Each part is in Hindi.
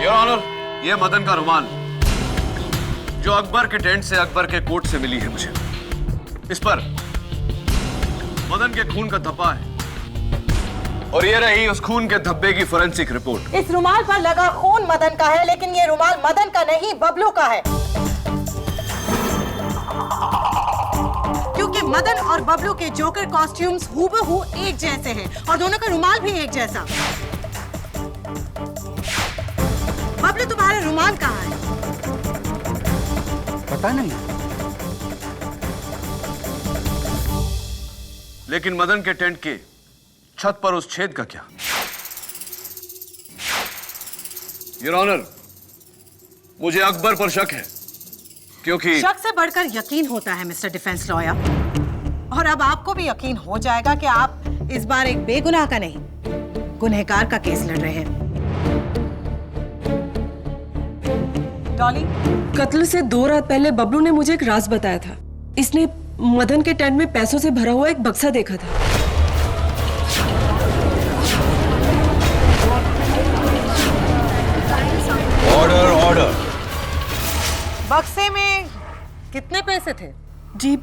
योर ऑनर, ये मदन का रुमाल जो अकबर के टेंट से अकबर के कोर्ट से मिली है मुझे। इस पर मदन के खून का धब्बा है और ये रही उस खून के धब्बे की फोरेंसिक रिपोर्ट। इस रुमाल पर लगा खून मदन का है, लेकिन ये रुमाल मदन का नहीं बबलू का है, क्योंकि मदन और बबलू के जोकर कॉस्ट्यूम्स हूबहू एक जैसे हैं और दोनों का रुमाल भी एक जैसा। बबलू, तुम्हारा रुमाल कहाँ है? पता नहीं। लेकिन मदन के टेंट के छत पर उस छेद का क्या? योर ऑनर, मुझे अकबर पर शक है, क्योंकि शक से बढ़कर यकीन होता है मिस्टर डिफेंस लॉयर, और अब आपको भी यकीन हो जाएगा कि आप इस बार एक बेगुनाह का नहीं, गुनहगार का केस लड़ रहे हैं। डॉली, कत्ल से 2 रात पहले बबलू ने मुझे एक राज बताया था। इसने मदन के टेंट में पैसों से भरा हुआ एक बक्सा देखा था। Order order. बक्से में कितने पैसे थे? जी,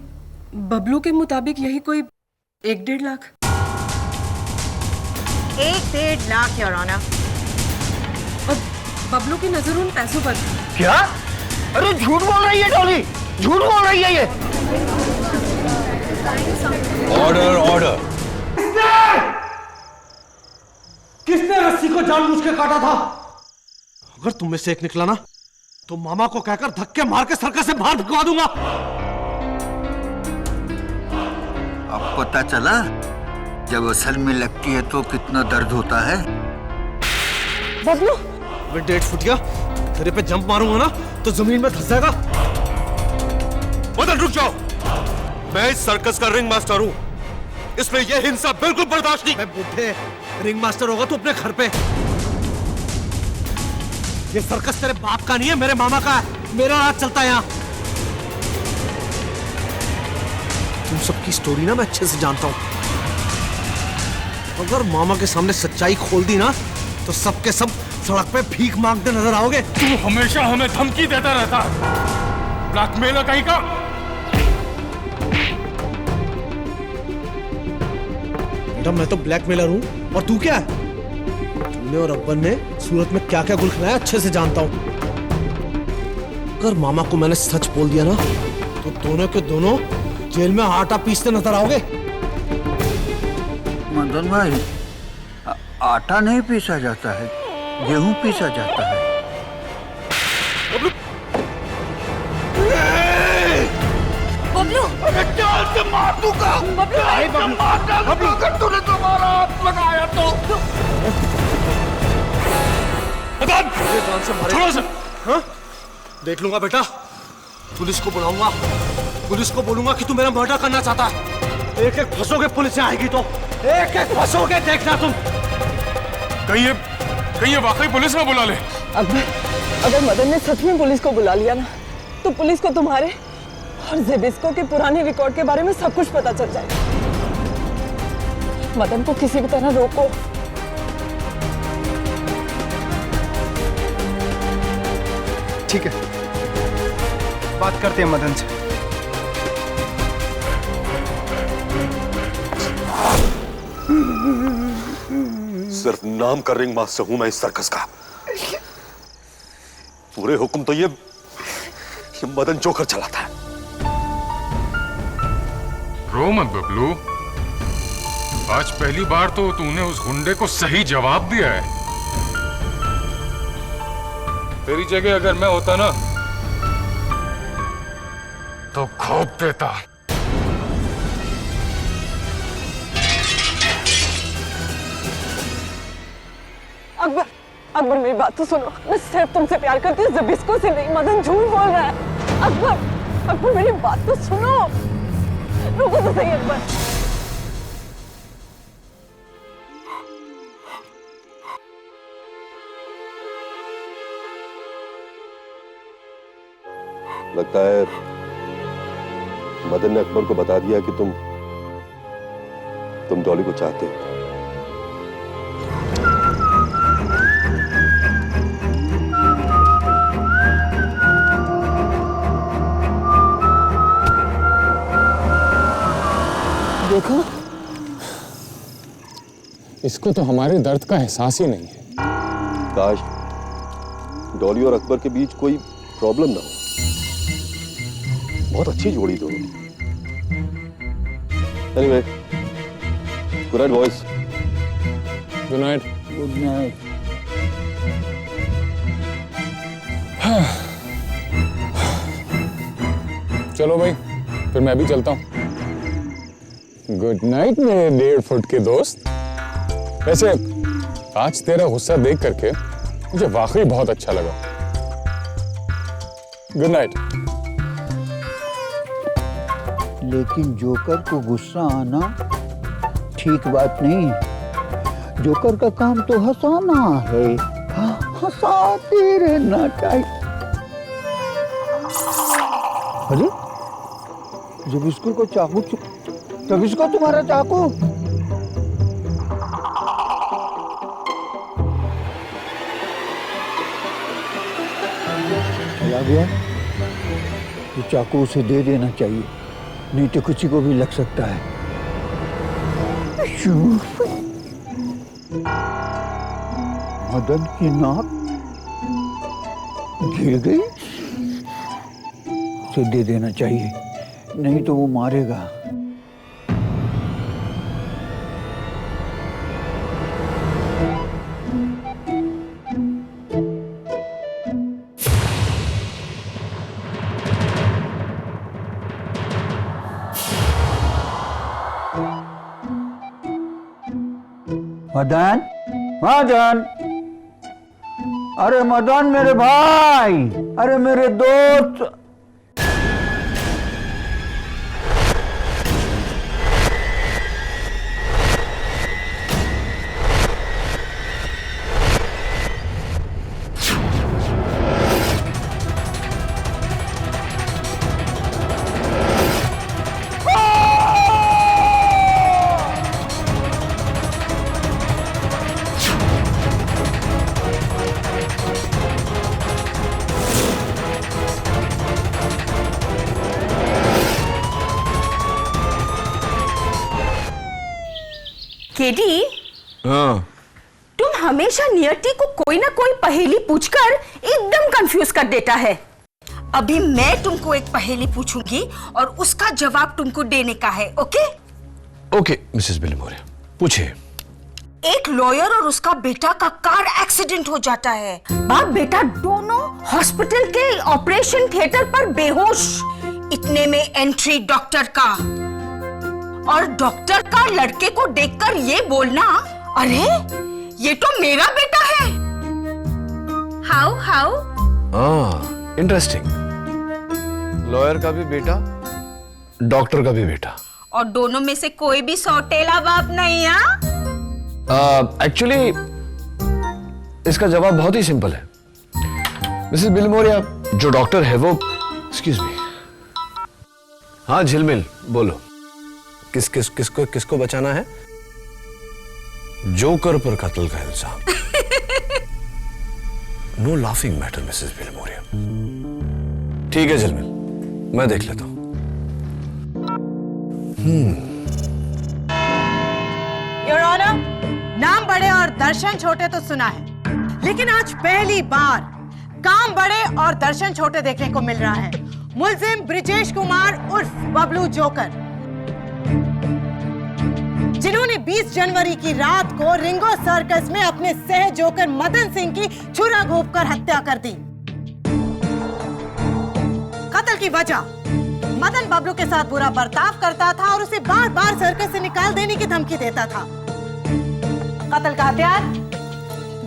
बबलू के मुताबिक यही कोई 1-1.5 लाख। 1-1.5 lakh your honour. और बबलू की नजर उन पैसों पर थी। क्या? अरे झूठ बोल रही है डॉली, झूठ बोल रही है ये। Order order. किसने रस्सी को जानबूझ के काटा था? अगर तुम में से एक निकला ना, तो मामा को कहकर धक्के मार के सर्कस से बाहर भिजवा दूंगा। अब पता चला जब असल में लगती है तो कितना दर्द होता है। बबलू, मैं 1.5 फुट गया, तेरे पे जंप मारूंगा ना तो जमीन में धंस जाएगा। मदन रुक जाओ, मैं इस सर्कस का रिंग मास्टर हूँ, इसमें यह हिंसा बिल्कुल बर्दाश्त नहीं। मैं बुढ़े रिंग मास्टर होगा तो अपने घर पे। ये सर्कस तेरे बाप का नहीं है, मेरे मामा का है। मेरा राज चलता है यहाँ। तुम सबकी स्टोरी ना मैं अच्छे से जानता हूँ। अगर मामा के सामने सच्चाई खोल दी ना तो सबके सब सड़क पे भीख मांगते नजर आओगे। तू हमेशा हमें धमकी देता रहता, ब्लैकमेलर कहीं का। बेटा, मैं तो ब्लैकमेलर हूँ और तू क्या है? तूने और अब्बन ने सूरत में क्या क्या गुल खिलाया अच्छे से जानता हूँ। अगर मामा को मैंने सच बोल दिया ना तो दोनों के दोनों जेल में आटा पीसते नजर आओगे। मदन भाई, आटा नहीं पीसा जाता है, गेहूं पीसा जाता है। बबलू, अरे चाल से मार दूंगा। बबलू, अगर तूने तुम्हारा हाथ लगाया तो। मदन, छोड़ो से। हाँ? देख लूंगा बेटा, पुलिस को बुलाऊंगा, पुलिस को बोलूंगा कि तू मेरा मर्डर करना चाहता है। एक एक फंसोगे, पुलिस आएगी तो एक एक फंसोगे, देखना तुम। कहीं ये वाकई पुलिस ना बुला ले। अगर मदन ने सच में पुलिस को बुला लिया ना, तो पुलिस को तुम्हारे और जेबिस्को के पुराने रिकॉर्ड के बारे में सब कुछ पता चल जाएगा। मदन को किसी भी तरह रोको। ठीक है, बात करते हैं मदन से। सिर्फ नाम का रिंग मास्टर हूं मैं इस सर्कस का। पूरे हुक्म तो ये मदन जोकर चलाता है। रो मत बबलू, आज पहली बार तो तूने उस गुंडे को सही जवाब दिया है। तेरी जगह अगर मैं होता ना तो खोप देता। अकबर, मेरी बात तो सुनो। मैं सिर्फ तुमसे प्यार करती हूँ, जेबिस्को से नहीं। मदन झूठ बोल रहा है। अकबर, मेरी बात तो सुनो। रुको तो सही अकबर। लगता है मदन ने अकबर को बता दिया कि तुम डॉली को चाहते हो। इसको तो हमारे दर्द का एहसास ही नहीं है। काश डॉली और अकबर के बीच कोई प्रॉब्लम ना हो। बहुत अच्छी जोड़ी दोनों। Anyway, good night boys. Good night. Good night. चलो भाई, फिर मैं भी चलता हूँ। गुड नाइट मेरे 1.5 फुट के दोस्त। वैसे आज तेरा गुस्सा देख करके मुझे वाकई बहुत अच्छा लगा। Good night. लेकिन जोकर को गुस्सा आना ठीक बात नहीं। जोकर का काम तो हंसाना है, हंसाते रहना चाहिए। अरे जब इसको को चाकू तब इसको तुम्हारा चाकू। चला गया तो चाकू उसे दे देना चाहिए, नहीं तो किसी को भी लग सकता है। मदन की नाक गिर गई, उसे दे देना चाहिए, नहीं तो वो मारेगा। मदन, मदन, अरे मदन मेरे भाई, अरे मेरे दोस्त। केडी, हाँ। तुम हमेशा नियति को कोई ना कोई पहेली पूछकर एकदम कंफ्यूज कर देता है। अभी मैं तुमको एक पहेली पूछूंगी और उसका जवाब तुमको देने का है, ओके? ओके मिसेस बिलमोरिया, पूछिए। एक लॉयर और उसका बेटा का कार एक्सीडेंट हो जाता है। बाप बेटा दोनों हॉस्पिटल के ऑपरेशन थिएटर पर बेहोश। इतने में एंट्री डॉक्टर का, और डॉक्टर का लड़के को देखकर ये बोलना, अरे ये तो मेरा बेटा है। How interesting. लॉयर का भी बेटा, डॉक्टर का भी बेटा, और दोनों में से कोई भी सौतेला बाप नहीं है। एक्चुअली इसका जवाब बहुत ही सिंपल है मिसेस बिलमोरिया। जो डॉक्टर है वो, एक्सक्यूज मी, हाँ झिलमिल बोलो। किसको बचाना है? जोकर पर कत्ल का इल्जाम। No laughing matter Mrs Bilimoria. ठीक है झिलमिल, मैं देख लेता हूं। योर ऑनर, नाम बड़े और दर्शन छोटे तो सुना है, लेकिन आज पहली बार काम बड़े और दर्शन छोटे देखने को मिल रहा है। मुलजिम ब्रिजेश कुमार उर्फ बबलू जोकर, जिन्होंने 20 जनवरी की रात को रिंगो सर्कस में अपने सह जोकर मदन सिंह की छुरा घोंपकर हत्या कर दी। कत्ल की वजह, मदन बबलू के साथ बुरा बर्ताव करता था और उसे बार बार सर्कस से निकाल देने की धमकी देता था। कत्ल का हथियार,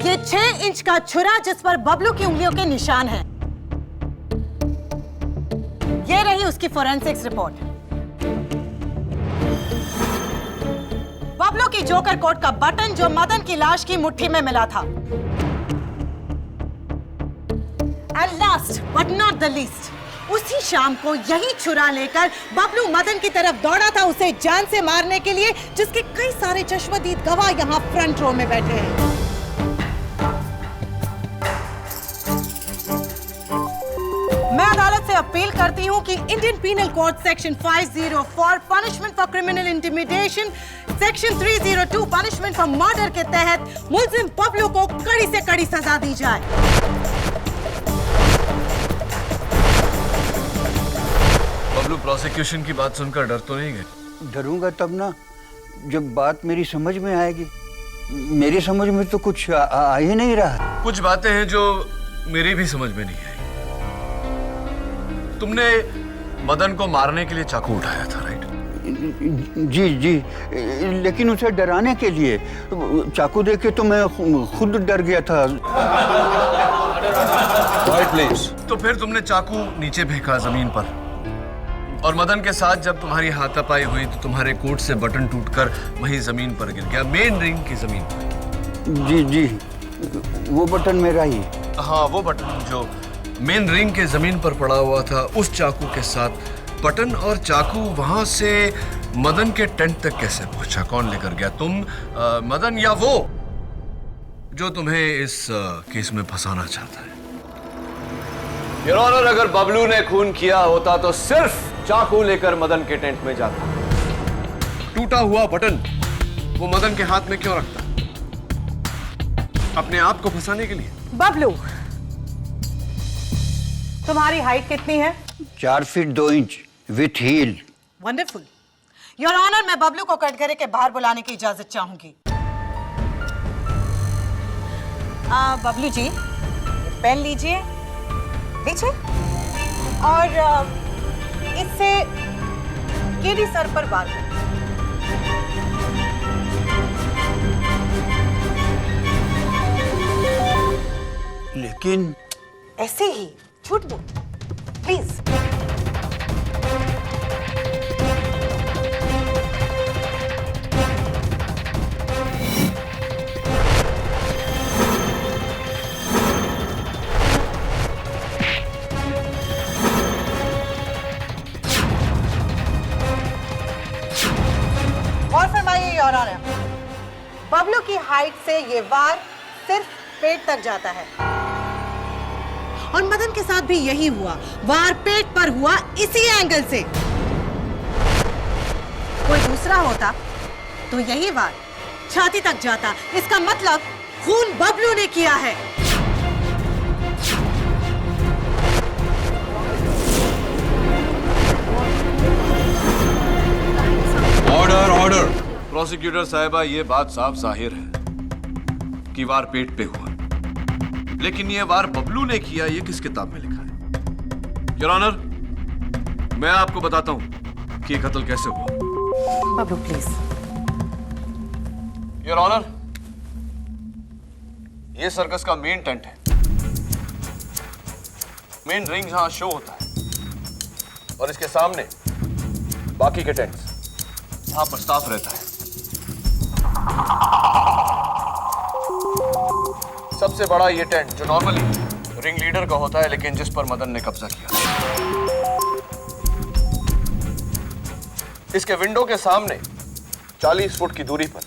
ये 6 इंच का छुरा जिस पर बबलू की उंगलियों के निशान हैं। ये रही उसकी फोरेंसिक्स रिपोर्ट। बबलू की जोकर कोट का बटन जो मदन की लाश की मुट्ठी में मिला था। And last but not the least, उसी शाम को यही छुरा लेकर बबलू मदन की तरफ दौड़ा था उसे जान से मारने के लिए, जिसके कई सारे चश्मदीद गवाह यहाँ फ्रंट रो में बैठे हैं। मैं अदालत से अपील करती हूँ कि Indian penal code section 50 for punishment for criminal intimidation section 302 punishment for murder के तहत मुलजिम बबलू को कड़ी से कड़ी सजा दी जाए। बबलू, प्रोसिक्यूशन की बात सुनकर डर तो नहीं गए? डरूंगा तब ना जब बात मेरी समझ में आएगी। मेरी समझ में तो कुछ आ ही नहीं रहा। कुछ बातें हैं जो मेरी भी समझ में नहीं आई। तुमने मदन को मारने के लिए चाकू उठाया था, राइट? जी जी, लेकिन उसे डराने के लिए। चाकू देख के तो मैं खुद डर गया था। Right please. तो फिर तुमने चाकू नीचे फेंका जमीन पर, और मदन के साथ जब तुम्हारी हाथापाई हुई तो तुम्हारे कोट से बटन टूटकर वही जमीन पर गिर गया, मेन रिंग की जमीन पर। जी जी, वो बटन मेरा ही। हाँ, वो बटन जो मेन रिंग के जमीन पर पड़ा हुआ था, उस चाकू के साथ बटन और चाकू वहां से मदन के टेंट तक कैसे पहुंचा? कौन लेकर गया? तुम, मदन, या वो जो तुम्हें इस केस में फंसाना चाहता है? योर ऑनर, अगर बबलू ने खून किया होता तो सिर्फ चाकू लेकर मदन के टेंट में जाता। टूटा हुआ बटन वो मदन के हाथ में क्यों रखता? अपने आप को फंसाने के लिए। बबलू, तुम्हारी हाइट कितनी है? 4 feet 2 inch with heel. Wonderful. Your honour, मैं बबलू को कटघरे के बाहर बुलाने की इजाजत चाहूंगी। बबलू जी, पेन लीजिए, लीजिए, और इससे केडी सर पर वार करें। लेकिन ऐसे ही झूठ बोल, प्लीज। और फरमाइए योर ऑनर, बबलू की हाइट से ये वार सिर्फ पेट तक जाता है, और मदन के साथ भी यही हुआ। वार पेट पर हुआ, इसी एंगल से। कोई दूसरा होता तो यही वार छाती तक जाता। इसका मतलब खून बबलू ने किया है। Order, order. प्रोसिक्यूटर साहिबा, ये बात साफ जाहिर है कि वार पेट पे हुआ, लेकिन ये वार बबलू ने किया, ये किस किताब में लिखा है? योर ऑनर, मैं आपको बताता हूं कि ये कत्ल कैसे हुआ। बबलू प्लीज। योर ऑनर, ये सर्कस का मेन टेंट है, मेन रिंग जहां शो होता है, और इसके सामने बाकी के टेंट्स जहां पर स्टाफ रहता है। सबसे बड़ा ये टेंट जो नॉर्मली रिंग लीडर का होता है, लेकिन जिस पर मदन ने कब्जा किया। इसके विंडो के सामने 40 फुट की दूरी पर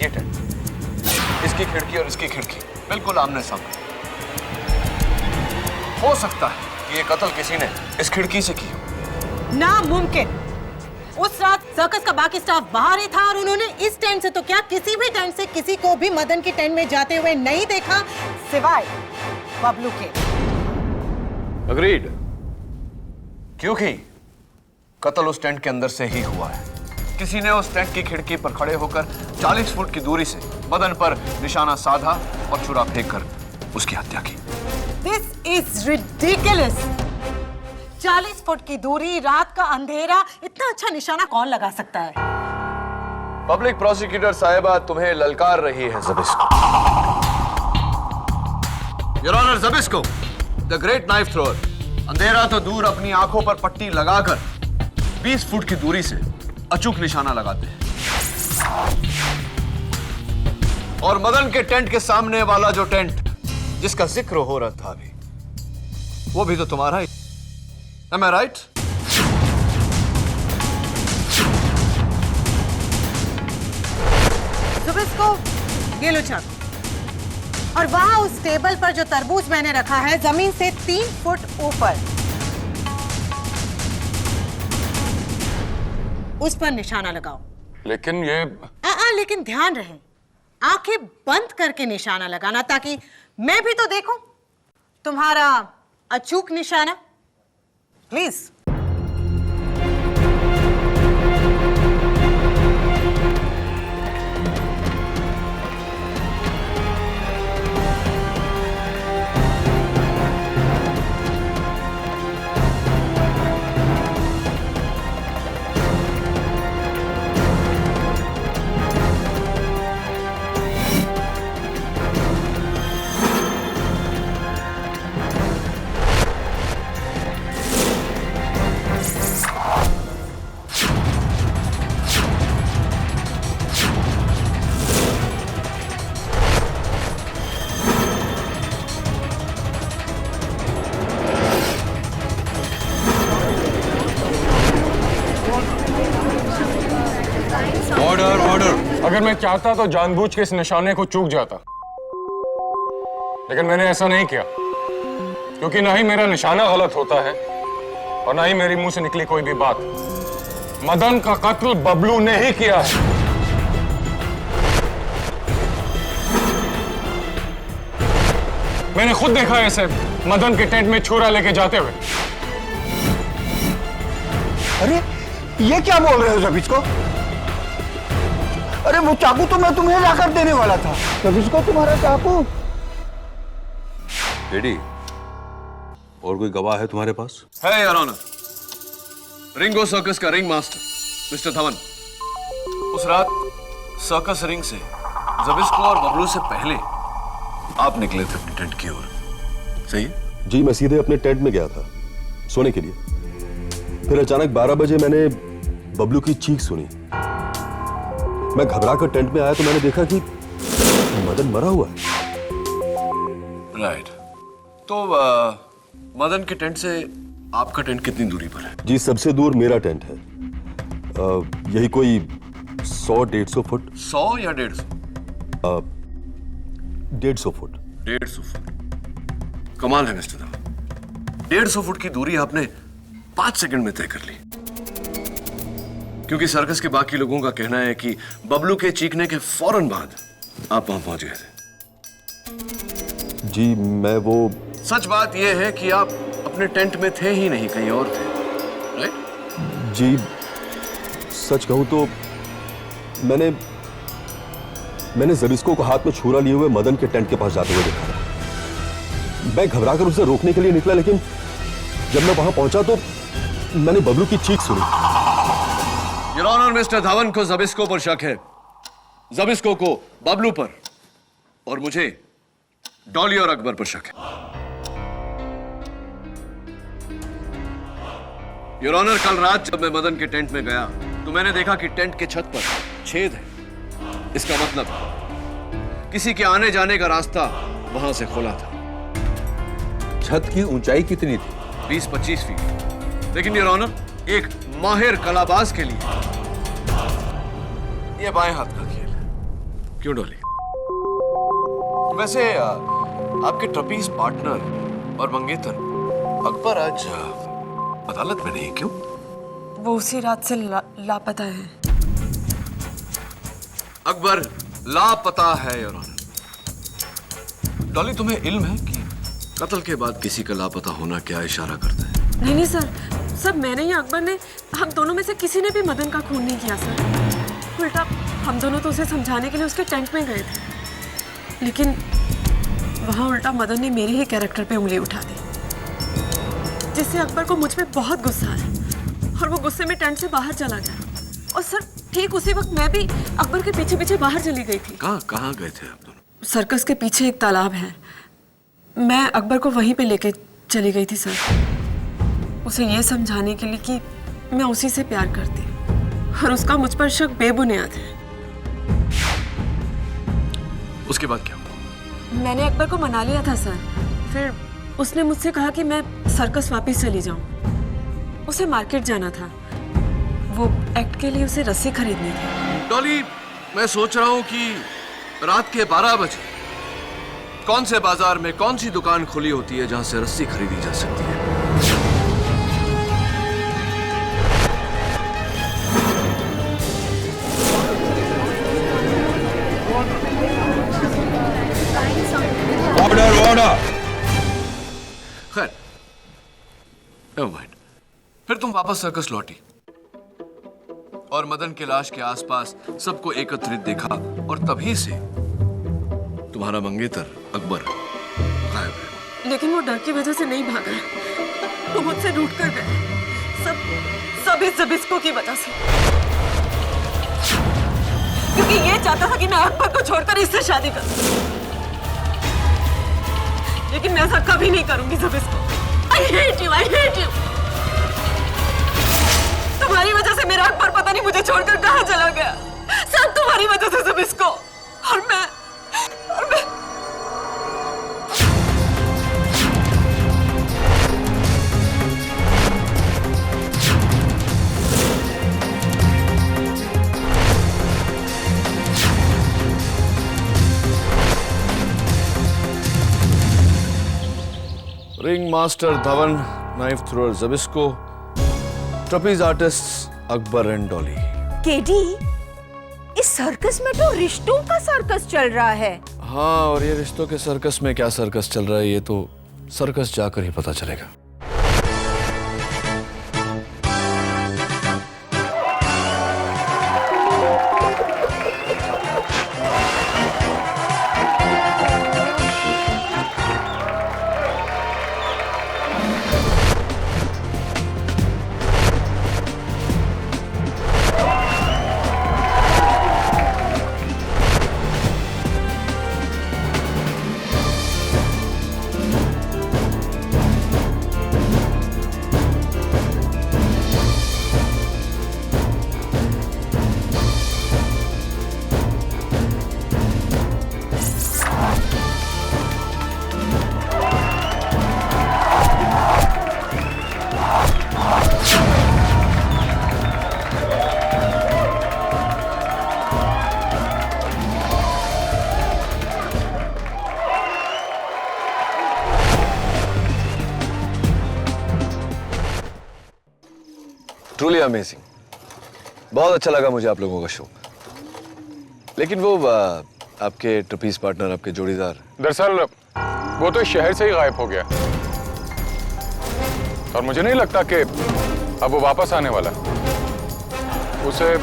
ये टेंट, इसकी खिड़की और इसकी खिड़की बिल्कुल आमने सामने। हो सकता है कि ये कत्ल किसी ने इस खिड़की से की हो। नामुमकिन। उस रात सर्कस का बाकी स्टाफ बाहर ही था, और उन्होंने इस टेंट से तो क्या, किसी भी टेंट से किसी को भी मदन के टेंट में जाते हुए नहीं देखा, सिवाय बबलू के। अग्रीड, क्योंकि कत्ल उस टेंट के अंदर से ही हुआ है। किसी ने उस टेंट की खिड़की पर खड़े होकर 40 फुट की दूरी से मदन पर निशाना साधा और छुरा फेंककर उसकी हत्या की। This is ridiculous. 40 फुट की दूरी, रात का अंधेरा, इतना अच्छा निशाना कौन लगा सकता है? पब्लिक प्रोसिक्यूटर साहिबा तुम्हें ललकार रही है Zabisko. Your honour, Zabisko the great knife thrower अंधेरा तो दूर, अपनी आंखों पर पट्टी लगाकर 20 फुट की दूरी से अचूक निशाना लगाते हैं। और मदन के टेंट के सामने वाला जो टेंट जिसका जिक्र हो रहा था अभी, वो भी तो तुम्हारा ही। Am I right? ज़बिस्को, ये लो चाकू। और वहां उस टेबल पर जो तरबूज मैंने रखा है, जमीन से 3 फुट ऊपर, उस पर निशाना लगाओ। लेकिन ये लेकिन ध्यान रहे, आंखें बंद करके निशाना लगाना, ताकि मैं भी तो देखूं तुम्हारा अचूक निशाना। प्लीज। Order order. अगर मैं चाहता तो जानबूझ के इस निशाने को चूक जाता, लेकिन मैंने ऐसा नहीं किया, क्योंकि ना ही मेरा निशाना गलत होता है और ना ही मेरे मुंह से निकली कोई भी बात। मदन का कत्ल बबलू ने ही किया है। मैंने खुद देखा है इसे मदन के टेंट में छुरा लेके जाते हुए। अरे ये क्या बोल रहे हो जब इसको? अरे वो चाकू तो मैं तुम्हें लाकर देने वाला था। जब इसको तुम्हारा चाकू। लेडी, और कोई गवाह है तुम्हारे पास? है योर ऑनर, रिंगो सर्कस का रिंग मास्टर मिस्टर धवन। उस रात सर्कस रिंग से ज़बिस्को और बबलू से पहले आप निकले थे अपनी टेंट की ओर, सही है? जी, मैं सीधे अपने टेंट में गया था सोने के लिए। फिर अचानक 12 बजे मैंने बबलू की चीख सुनी। मैं घबरा कर टेंट में आया तो मैंने देखा कि मदन मरा हुआ है। राइट। तो मदन के टेंट से आपका टेंट कितनी दूरी पर है? जी, सबसे दूर मेरा टेंट है। यही कोई 100-150 फुट। 100 या 150? 150 फुट। 150 फुट। कमाल है मिस्टर धवन, 150 फुट की दूरी आपने 5 सेकंड में तय कर ली। क्योंकि सर्कस के बाकी लोगों का कहना है कि बबलू के चीखने के फौरन बाद आप वहां पहुंच गए थे। जी, मैं वो। सच बात यह है कि आप अपने टेंट में थे ही नहीं, कहीं और थे, राइट? जी, सच कहूं तो मैंने ज़बिस्को को हाथ में छुरा लिए हुए मदन के टेंट के पास जाते हुए देखा। मैं घबराकर उसे रोकने के लिए निकला, लेकिन जब मैं वहां पहुंचा तो मैंने बबलू की चीख सुनी। योर ऑनर, मिस्टर धवन को ज़बिस्को पर शक है, ज़बिस्को को बबलू पर, और मुझे डॉली और अकबर पर शक है। योर ऑनर, कल रात जब मैं मदन के टेंट में गया तो मैंने देखा कि टेंट के छत पर छेद है। इसका मतलब किसी के आने जाने का रास्ता वहां से खुला था। छत की ऊंचाई कितनी थी? 20-25 फीट। लेकिन योर ऑनर, एक माहिर कलाबाज के लिए यह बाएं हाथ का खेल है। क्यों डॉली? वैसे आपके ट्रपीज पार्टनर और मंगेतर अकबर आज अदालत में नहीं, क्यों? वो उसी रात से लापता है। अकबर लापता है योर ऑनर। डॉली, तुम्हें इल्म है कि कत्ल के बाद किसी का लापता होना क्या इशारा करता है? नहीं सर, मैंने या अकबर ने, हम दोनों में से किसी ने भी मदन का खून नहीं किया सर। उल्टा हम दोनों तो उसे समझाने के लिए उसके टेंट में गए थे, लेकिन वहां उल्टा मदन ने मेरे ही कैरेक्टर पे उंगली उठा दी, जिससे अकबर को मुझ पे बहुत गुस्सा आया और वो गुस्से में टेंट से बाहर चला गया। और सर, ठीक उसी वक्त मैं भी अकबर के पीछे पीछे बाहर चली गई थी। कहाँ गए थे आप दोनों? सर्कस के पीछे एक तालाब है, मैं अकबर को वहीं पे लेके चली गई थी सर, उसे ये समझाने के लिए कि मैं उसी से प्यार करती हूँ और उसका मुझ पर शक बेबुनियाद है। उसके बाद क्या हुआ? मैंने अकबर को मना लिया था सर। फिर उसने मुझसे कहा कि मैं सर्कस वापस चली जाऊं। उसे मार्केट जाना था, वो एक्ट के लिए उसे रस्सी खरीदनी थी। डॉली, मैं सोच रहा हूं कि रात के 12 बजे कौन से बाजार में कौन सी दुकान खुली होती है जहां से रस्सी खरीदी जा सकती है? ऑर्डर। खैर, never mind। फिर तुम वापस सर्कस लौटी और मदन के लाश के आसपास सबको एकत्रित देखा और तभी से तुम्हारा मंगेतर अकबर गायब है। लेकिन वो डर की वजह से नहीं भागा, वो मुझसे रूठ कर गए। सब इस जबिस्को की वजह से, क्योंकि ये चाहता था कि मैं अकबर को छोड़कर इससे शादी करूं। लेकिन मैं ऐसा कभी नहीं करूंगी जबिस्को। I hate you। तुम्हारी वजह से मेरा अकबर पता नहीं मुझे छोड़कर कहां चला गया। सब तुम्हारी वजह से जबिस्को। और मैं ring master Dhawan, knife thrower Zabisko, trapeze artist Akbar and Dolly. KD, इस सर्कस में तो रिश्तों का सर्कस चल रहा है। हाँ, और ये रिश्तों के सर्कस में क्या सर्कस चल रहा है ये तो सर्कस जाकर ही पता चलेगा। ट्रूली अमेजिंग, बहुत अच्छा लगा मुझे आप लोगों का शो। लेकिन वो आपके ट्रपीज पार्टनर, आपके जोड़ीदार, दरअसल वो तो इस शहर से ही गायब हो गया और मुझे नहीं लगता कि अब वो वापस आने वाला। उसे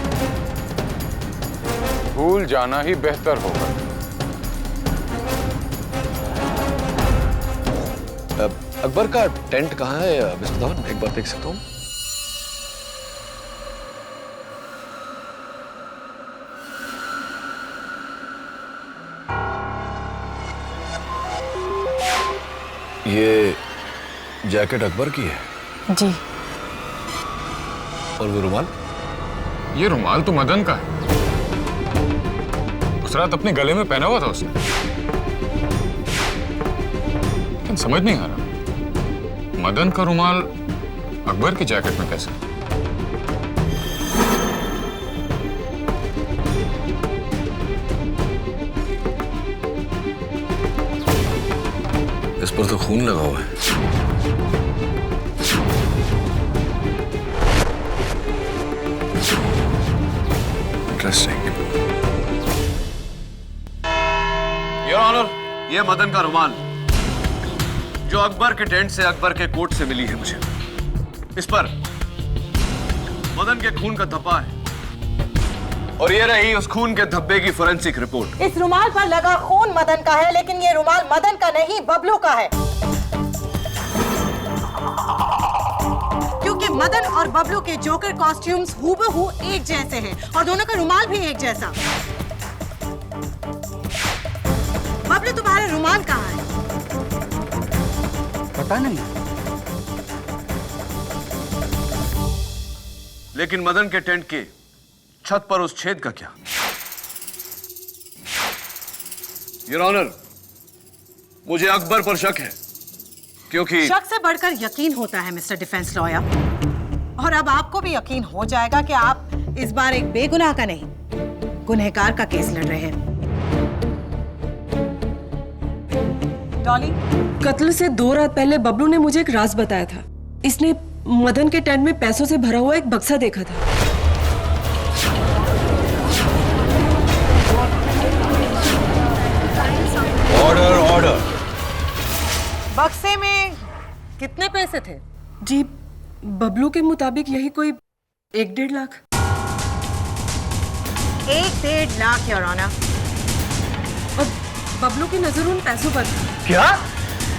भूल जाना ही बेहतर होगा। अकबर का टेंट कहाँ है मिस्टर धवन, एक बार देख सकता हूँ? ये जैकेट अकबर की है? जी। और वो रुमाल? ये रुमाल तो मदन का है। उस रात अपने गले में पहना हुआ था उसने। लेकिन समझ नहीं आ रहा, मदन का रुमाल अकबर की जैकेट में कैसे? इस पर तो खून लगा हुआ है। इंटरेस्टिंग। योर ऑनर, ये मदन का रुमाल जो अकबर के टेंट से, अकबर के कोट से मिली है मुझे। इस पर मदन के खून का धब्बा है और ये रही उस खून के धब्बे की फोरेंसिक रिपोर्ट। इस रुमाल पर लगा खून मदन का है, लेकिन ये रुमाल मदन का नहीं, बबलू का है। क्योंकि मदन और बबलू के जोकर कॉस्ट्यूम्स हूबहू एक जैसे हैं और दोनों का रुमाल भी एक जैसा। बबलू, तुम्हारा रुमाल कहाँ है? पता नहीं। लेकिन मदन के टेंट के छत पर उस छेद का क्या? योर ऑनर, मुझे अकबर पर शक है, क्योंकि शक से बढ़कर यकीन होता है मिस्टर डिफेंस लॉयर। और अब आपको भी यकीन हो जाएगा कि आप इस बार एक बेगुनाह का नहीं, गुनहगार का केस लड़ रहे हैं। डॉली, कत्ल से 2 रात पहले बबलू ने मुझे एक राज बताया था। इसने मदन के टेंट में पैसों से भरा हुआ एक बक्सा देखा था। Order order. बक्से में कितने पैसे थे? जी, बबलू के मुताबिक यही कोई 1-1.5 लाख। 1-1.5 lakh your honour. और बबलू की नजर उन पैसों पर थी। क्या?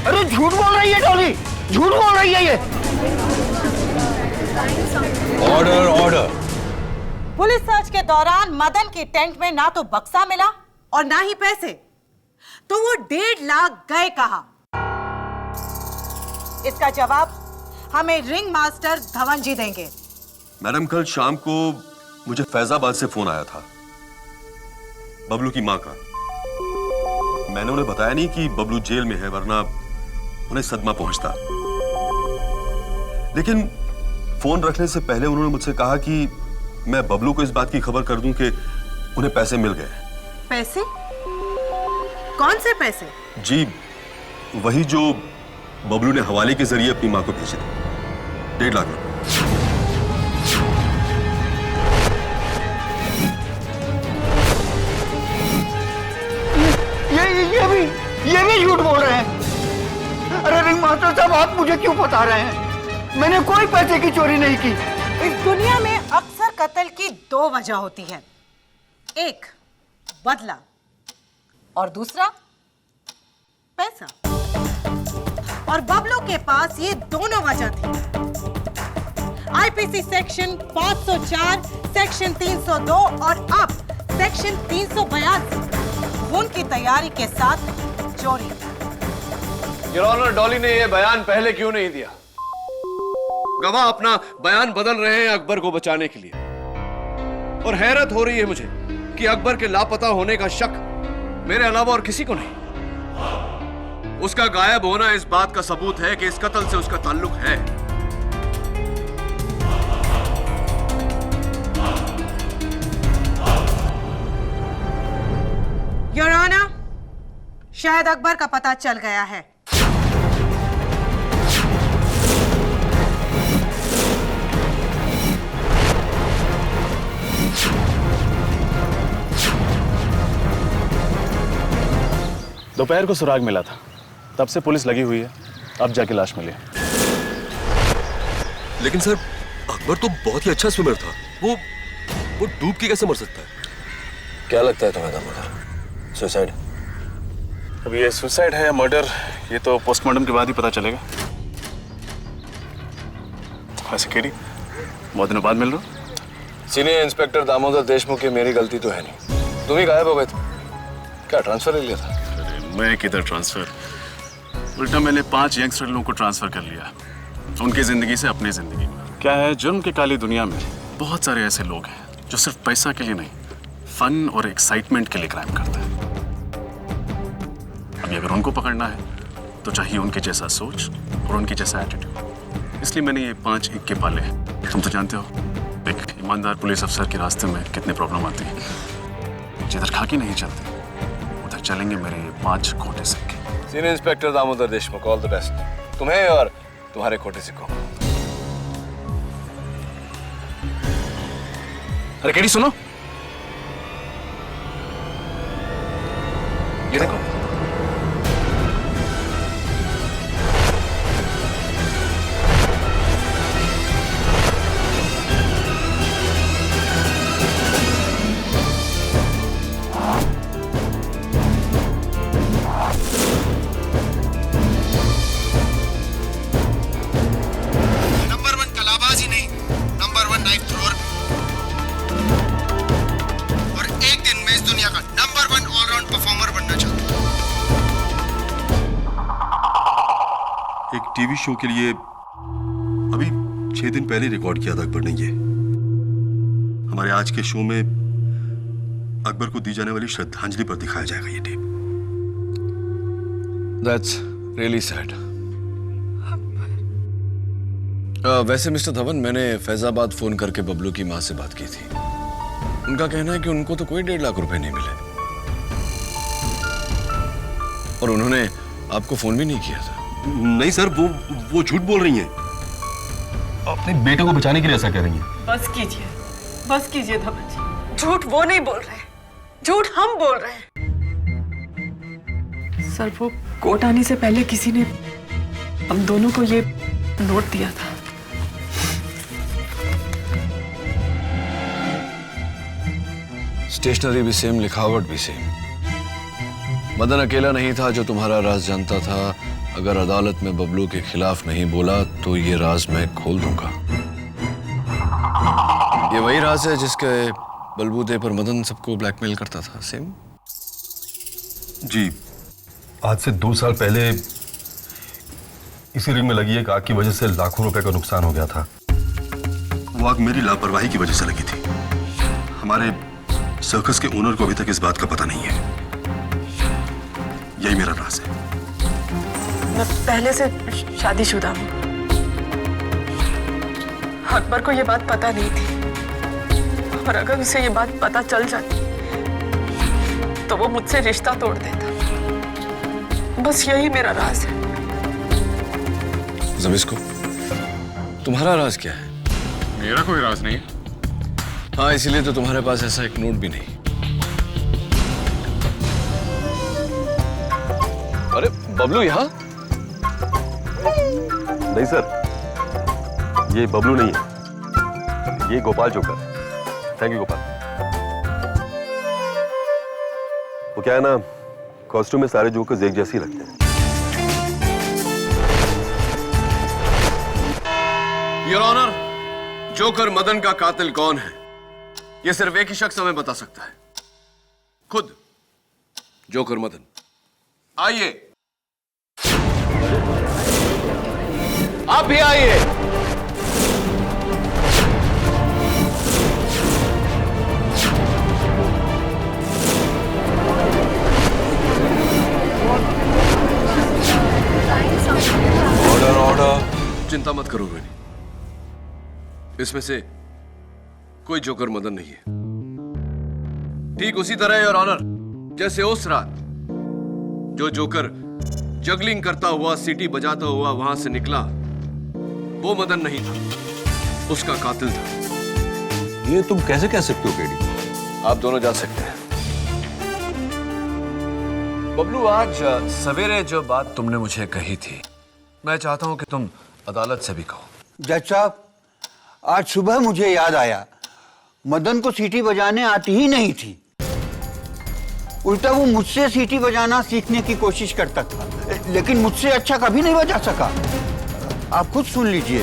अरे झूठ बोल रही है डॉली, झूठ बोल रही है ये। Order order. पुलिस सर्च के दौरान मदन की टेंट में ना तो बक्सा मिला और ना ही पैसे, तो वो 1.5 लाख गए कहां? इसका जवाब हमें रिंग मास्टर धवन जी देंगे। मैडम, कल शाम को मुझे फैजाबाद से फोन आया था बबलू की मां का। मैंने उन्हें बताया नहीं कि बबलू जेल में है, वरना उन्हें सदमा पहुंचता। लेकिन फोन रखने से पहले उन्होंने मुझसे कहा कि मैं बबलू को इस बात की खबर कर दूं कि उन्हें पैसे मिल गए। पैसे? कौन से पैसे? जी, वही जो बबलू ने हवाले के जरिए अपनी मां को भेजे थे, 1.5 लाख रुपए। ये भी झूठ बोल रहे हैं। अरे रिंग मास्टर साहब, आप मुझे क्यों बता रहे हैं? मैंने कोई पैसे की चोरी नहीं की। इस दुनिया में अक्सर कत्ल की 2 वजह होती है, एक बदला और दूसरा पैसा। और बबलू के पास ये दोनों वजह थी। आईपीसी सेक्शन 504, सेक्शन 302 और अब सेक्शन 382 खून की तैयारी के साथ चोरी। योर ऑनर, डॉली ने यह बयान पहले क्यों नहीं दिया? गवाह अपना बयान बदल रहे हैं अकबर को बचाने के लिए। और हैरत हो रही है मुझे कि अकबर के लापता होने का शक मेरे अलावा और किसी को नहीं। उसका गायब होना इस बात का सबूत है कि इस कत्ल से उसका ताल्लुक है। योर ऑनर, शायद अकबर का पता चल गया है। दोपहर को सुराग मिला था, तब से पुलिस लगी हुई है, अब जाके लाश मिली। लेकिन सर, अकबर तो बहुत ही अच्छा स्विमर था। वो डूब के कैसे मर सकता है? क्या लगता है तुम्हें दामोदर? सुसाइड? अब ये सुसाइड है या मर्डर, ये तो पोस्टमार्टम के बाद ही पता चलेगा। वैसे केडी, बहुत दिनों बाद मिल रहा हूं। सीनियर इंस्पेक्टर दामोदर देशमुख, ये मेरी गलती तो है नहीं। तुम ही गायब हो गए थे। क्या ट्रांसफर ले लिया था? मैं किधर ट्रांसफर, उल्टा मैंने 5 यंगस्टर लोगों को ट्रांसफर कर लिया, उनकी जिंदगी से अपनी जिंदगी में। क्या है, जुर्म की काली दुनिया में बहुत सारे ऐसे लोग हैं जो सिर्फ पैसा के लिए नहीं, फन और एक्साइटमेंट के लिए क्राइम करते हैं। अभी अगर उनको पकड़ना है तो चाहिए उनके जैसा सोच और उनके जैसा एटीट्यूड। इसलिए मैंने ये 5 इक्के पाले हैं। तुम तो जानते हो एक ईमानदार पुलिस अफसर के रास्ते में कितने प्रॉब्लम आती है। जिधर खाकी नहीं चलती उधर चलेंगे मेरे 5 खोटे सिक्के। Senior inspector Damodar Deshmukh, all the best तुम्हें और तुम्हारे खोटे सिक्कों। अरे केडी सुनो, ये देखो। नंबर 1 कलाबाज ही नहीं, नंबर 1 नाइफ थ्रोअर, और एक दिन मैं इस दुनिया का नंबर 1 ऑलराउंड परफॉर्मर बनना चाहता हूं। एक टीवी शो के लिए अभी 6 दिन पहले रिकॉर्ड किया था अकबर ने। ये हमारे आज के शो में अकबर को दी जाने वाली श्रद्धांजलि पर दिखाया जाएगा ये टेप। That's really sad. वैसे मिस्टर धवन, मैंने फैजाबाद फोन करके बबलू की मां से बात की थी। उनका कहना है कि उनको तो कोई 1.5 लाख रुपए नहीं मिले और उन्होंने आपको फोन भी नहीं किया था। नहीं सर, वो झूठ बोल रही हैं। अपने बेटे को बचाने के लिए ऐसा कह रही हैं। बस कीजिए धवन जी। झूठ वो नहीं बोल रहे, झूठ हम बोल रहे हैं। सर, वो कोर्ट आने से पहले किसी ने हम दोनों को ये नोट दिया था। स्टेशनरी भी सेम, लिखावट भी सेम। मदन अकेला नहीं था जो तुम्हारा राज जानता था। अगर अदालत में बबलू के खिलाफ नहीं बोला तो ये राज मैं खोल दूंगा। ये वही राज है जिसके बलबूते पर मदन सबको ब्लैकमेल करता था। सेम। जी, आज से 2 साल पहले इसी रिंग में लगी एक आग की वजह से लाखों रुपए का नुकसान हो गया था। वो आग मेरी लापरवाही की वजह से लगी थी। हमारे सर्कस के ओनर को अभी तक इस बात का पता नहीं है। यही मेरा राज है। मैं पहले से शादीशुदा हूँ। अकबर को ये बात पता नहीं थी, और अगर उसे ये बात पता चल जाती तो वो मुझसे रिश्ता तोड़ देता। बस यही मेरा राज है। ज़बिस्को, तुम्हारा राज क्या है? मेरा कोई राज नहीं है। हाँ, इसीलिए तो तुम्हारे पास ऐसा एक नोट भी नहीं। अरे बबलू यहाँ? नहीं सर, ये बबलू नहीं है, ये गोपाल जोकर है। Thank you Gopal. वो क्या है ना, कॉस्ट्यूम में सारे जोकर्स एक जैसे ही लगते हैं। योर ऑनर, जोकर मदन का कातिल कौन है ये सिर्फ एक ही शख्स हमें बता सकता है, खुद जोकर मदन। आइए, आप भी आइए। Order order. चिंता मत करो रोहिणी, इसमें से कोई जोकर मदन नहीं है। ठीक उसी तरह योर ऑनर, जैसे उस रात जो जोकर जगलिंग करता हुआ, सीटी बजाता हुआ वहां से निकला, वो मदन नहीं था, उसका कातिल था। ये तुम कैसे कह सकते हो केडी? आप दोनों जा सकते हैं। बबलू, आज सवेरे जो बात तुमने मुझे कही थी, मैं चाहता हूं कि तुम अदालत से भी कहो। जज साहब, आज सुबह मुझे याद आया, मदन को सीटी बजाने आती ही नहीं थी। उल्टा वो मुझसे सीटी बजाना सीखने की कोशिश करता था, लेकिन मुझसे अच्छा कभी नहीं बजा सका। आप खुद सुन लीजिए।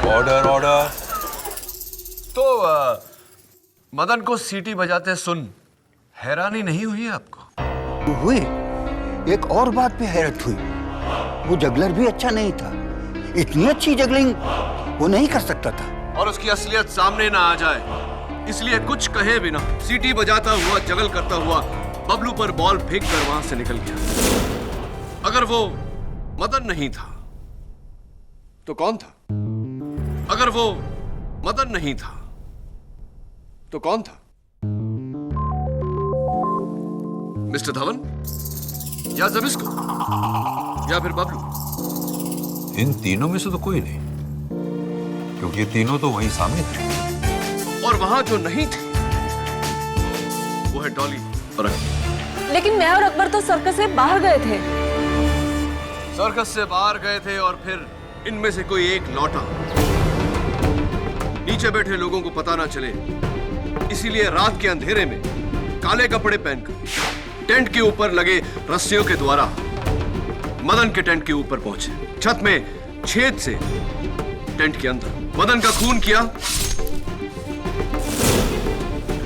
Order order. तो मदन को सीटी बजाते सुन हैरानी नहीं हुई आपको? हुई। एक और बात पे हैरत हुई, वो जगलर भी अच्छा नहीं था। इतनी अच्छी जगलिंग वो नहीं कर सकता था। और उसकी असलियत सामने ना आ जाए इसलिए कुछ कहे बिना सीटी बजाता हुआ, जगल करता हुआ बबलू पर बॉल फेंक कर वहां से निकल गया। अगर वो मदन नहीं था तो कौन था? अगर वो मदन नहीं था तो कौन था? मिस्टर धवन या ज़बिस्को या फिर बबलू? इन तीनों में से तो कोई नहीं, क्योंकि ये तीनों तो वहीं सामने थे। और वहां जो नहीं थे वो है डॉली और अकबर। लेकिन मैं और अकबर तो सर्कस से बाहर गए थे। सर्कस से बाहर गए थे और फिर इनमें से कोई एक लौटा। नीचे बैठे लोगों को पता ना चले इसीलिए रात के अंधेरे में काले कपड़े पहनकर टेंट के ऊपर लगे रस्सियों के द्वारा मदन के टेंट के ऊपर पहुंचे। छत में छेद से टेंट के अंदर मदन का खून किया,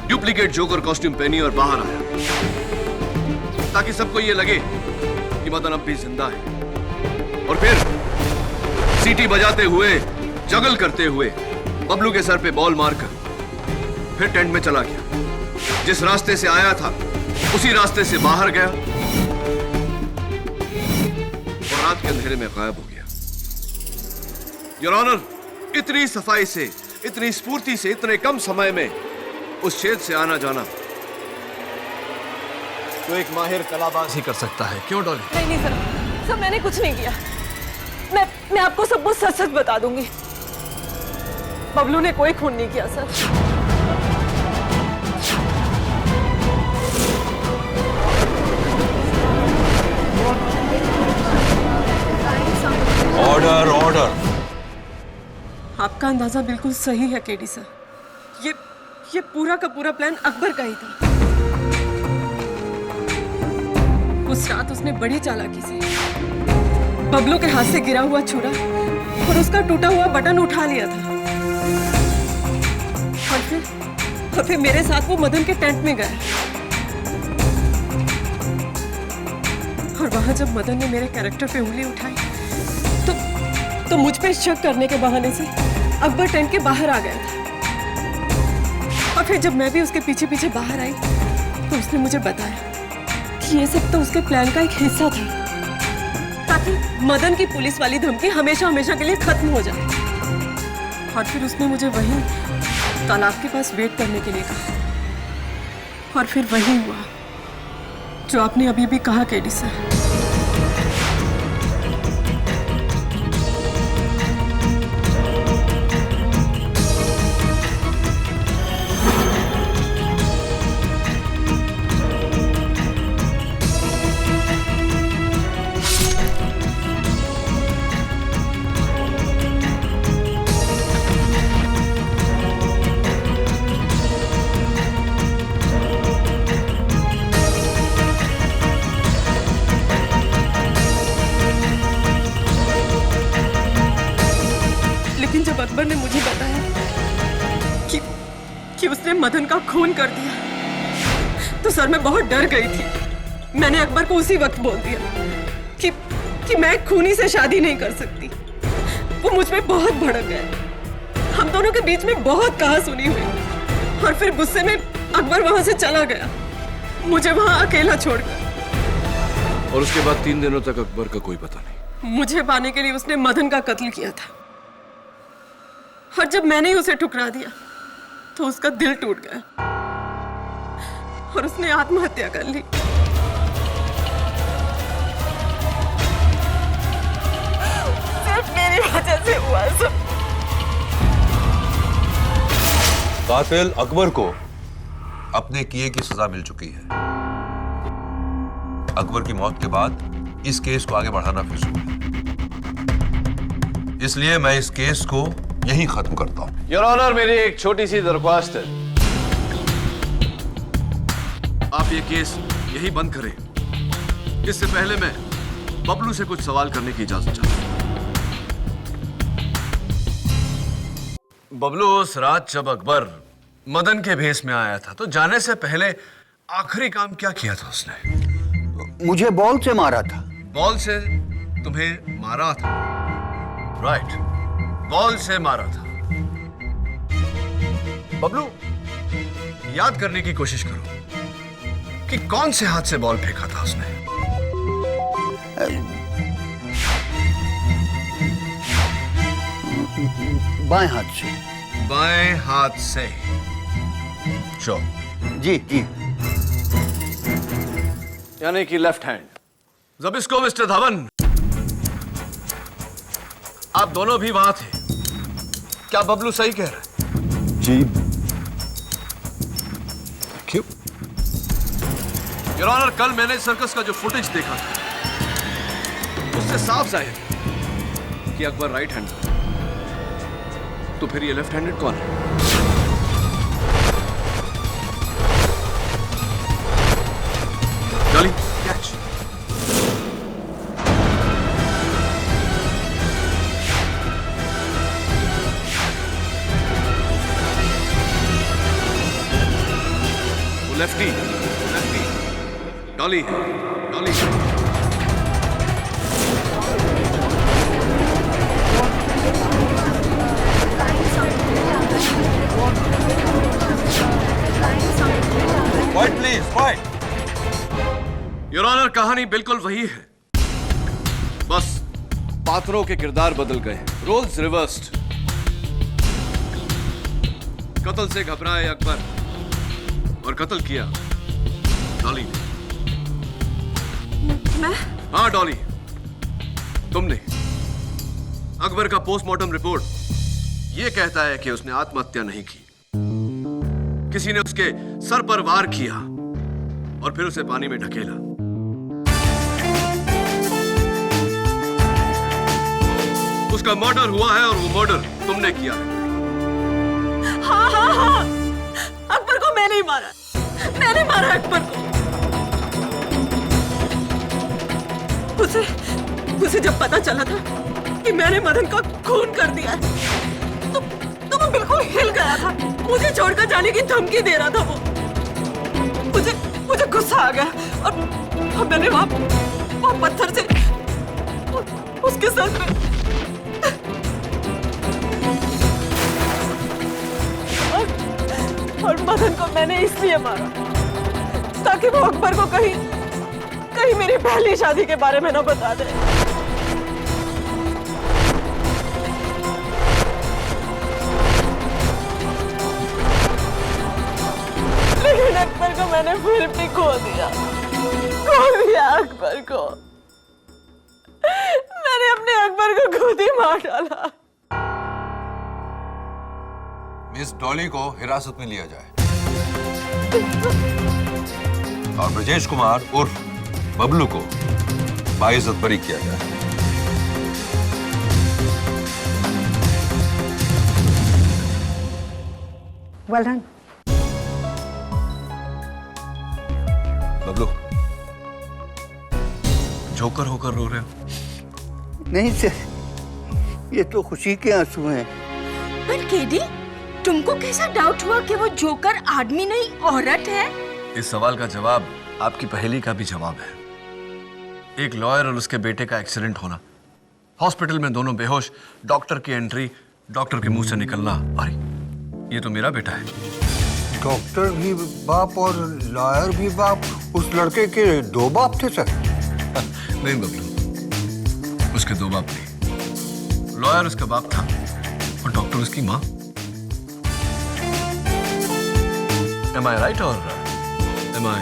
डुप्लीकेट जोकर कॉस्ट्यूम पहनी और बाहर आया ताकि सबको यह लगे कि मदन अब भी जिंदा है। और फिर सीटी बजाते हुए, जगल करते हुए बबलू के सर पे बॉल मारकर फिर टेंट में चला गया। जिस रास्ते से आया था उसी रास्ते से बाहर गया और रात के अंधेरे में गायब हो गया। योर ऑनर, इतनी सफाई से, इतनी स्फूर्ति से, इतने कम समय में उस छेद से आना जाना तो एक माहिर कलाबाज ही कर सकता है। क्यों डॉली? नहीं सर, मैंने कुछ नहीं किया। मैं आपको सब कुछ सच सच बता दूंगी। बबलू ने कोई खून नहीं किया सर। Order order. आपका अंदाजा बिल्कुल सही है केडी सर। ये पूरा का पूरा प्लान अकबर का ही था। उस रात उसने बड़ी चालाकी से बबलू के हाथ से गिरा हुआ छुरा और उसका टूटा हुआ बटन उठा लिया था और फिर मेरे साथ वो मदन के टेंट में गया। और वहां जब मदन ने मेरे कैरेक्टर पे उंगली उठाई तो मुझ पे शक करने के बहाने से अकबर टेंट के बाहर आ गया था। और फिर जब मैं भी उसके पीछे पीछे बाहर आई तो उसने मुझे बताया कि ये सब तो उसके प्लान का एक हिस्सा था, ताकि मदन की पुलिस वाली धमकी हमेशा हमेशा के लिए खत्म हो जाए। और फिर उसने मुझे वहीं तालाब के पास वेट करने के लिए कहा। और फिर वही हुआ जो आपने अभी भी कहा केडी सर। जब अकबर ने मुझे बताया कि उसने मदन का खून कर दिया तो सर मैं बहुत डर गई थी। मैंने अकबर को उसी वक्त बोल दिया कि मैं खूनी से शादी नहीं कर सकती। वो मुझ में बहुत भड़क गए। हम दोनों के बीच में बहुत कहा सुनी हुई और फिर गुस्से में अकबर वहां से चला गया, मुझे वहां अकेला छोड़कर। और उसके बाद 3 दिनों तक अकबर का कोई पता नहीं। मुझे पाने के लिए उसने मदन का कत्ल किया था और जब मैंने ही उसे ठुकरा दिया तो उसका दिल टूट गया और उसने आत्महत्या कर ली। सिर्फ मेरी वजह से हुआ सब। कातिल अकबर को अपने किए की सजा मिल चुकी है। अकबर की मौत के बाद इस केस को आगे बढ़ाना फिजूल है, इसलिए मैं इस केस को यहीं खत्म करता हूं। योर ऑनर, मेरी एक छोटी सी दरख्वास्त है। आप ये केस यही बंद करें। इससे पहले मैं बबलू से कुछ सवाल करने की इजाजत चाहता हूं। बबलू, उस रात जब अकबर मदन के भेस में आया था तो जाने से पहले आखिरी काम क्या किया था उसने? मुझे बॉल से मारा था। बॉल से तुम्हें मारा था? राइट, बॉल से मारा था। बबलू, याद करने की कोशिश करो कि कौन से हाथ से बॉल फेंका था उसने। बाएं हाथ से। बाएं हाथ से। शो जी जी। यानी कि लेफ्ट हैंड। जब इसको मिस्टर धवन, आप दोनों भी वहां थे, क्या बबलू सही कह रहा है? जी। क्यों? योर ऑनर, कल मैंने सर्कस का जो फुटेज देखा था उससे साफ जाहिर है कि अकबर राइट हैंड था। तो फिर ये लेफ्ट हैंडेड कौन है? Dolly, catch. वो लेफ्टी डॉली है, डॉली है। Quiet please, quiet. Your honour, कहानी बिल्कुल वही है, बस पात्रों के किरदार बदल गए, रोल्स रिवर्स्ड। कत्ल से घबराए अकबर और कत्ल किया डॉली ने। मैं? हाँ डॉली, तुमने। अकबर का पोस्टमार्टम रिपोर्ट यह कहता है कि उसने आत्महत्या नहीं की, किसी ने उसके सर पर वार किया और फिर उसे पानी में ढकेला। उसका मर्डर हुआ है और वो मर्डर तुमने किया है। हाँ हाँ हाँ, अकबर को मैंने ही मारा, मैंने मारा अकबर को। उसे जब पता चला था कि मैंने मदन का खून कर दिया है, तो वो बिल्कुल हिल गया था। मुझे छोड़कर जाने की धमकी दे रहा था वो। मुझे गुस्सा आ गया और मैंने वहां पत्थर से उसके सर पे और मदन को मैंने इसलिए मारा ताकि वो अकबर को कहीं मेरी पहली शादी के बारे में ना बता दे। लेकिन अकबर को मैंने फिर भी खो दिया अकबर को। मैंने अपने अकबर को खुद ही मार डाला। मिस डॉली को हिरासत में लिया जाए और ब्रजेश कुमार उर्फ बबलू को बाइज्जत बरी किया जाए। Well done. बबलू, जोकर होकर रो रहे हो? नहीं सर, ये तो खुशी के आंसू हैं। पर केडी, तुमको कैसा डाउट हुआ कि वो जोकर आदमी नहीं औरत है? इस सवाल का जवाब आपकी पहेली का भी जवाब है। एक लॉयर और उसके बेटे का एक्सीडेंट होना, हॉस्पिटल में दोनों बेहोश, डॉक्टर की एंट्री, डॉक्टर के मुंह से निकलना, अरे ये तो मेरा बेटा है। डॉक्टर भी बाप और लॉयर भी बाप। उस लड़के के दो बाप थे सर? नहीं बबलू, उसके दो बाप नहीं। लॉयर उसका बाप था और डॉक्टर उसकी माँ। Am I right or am I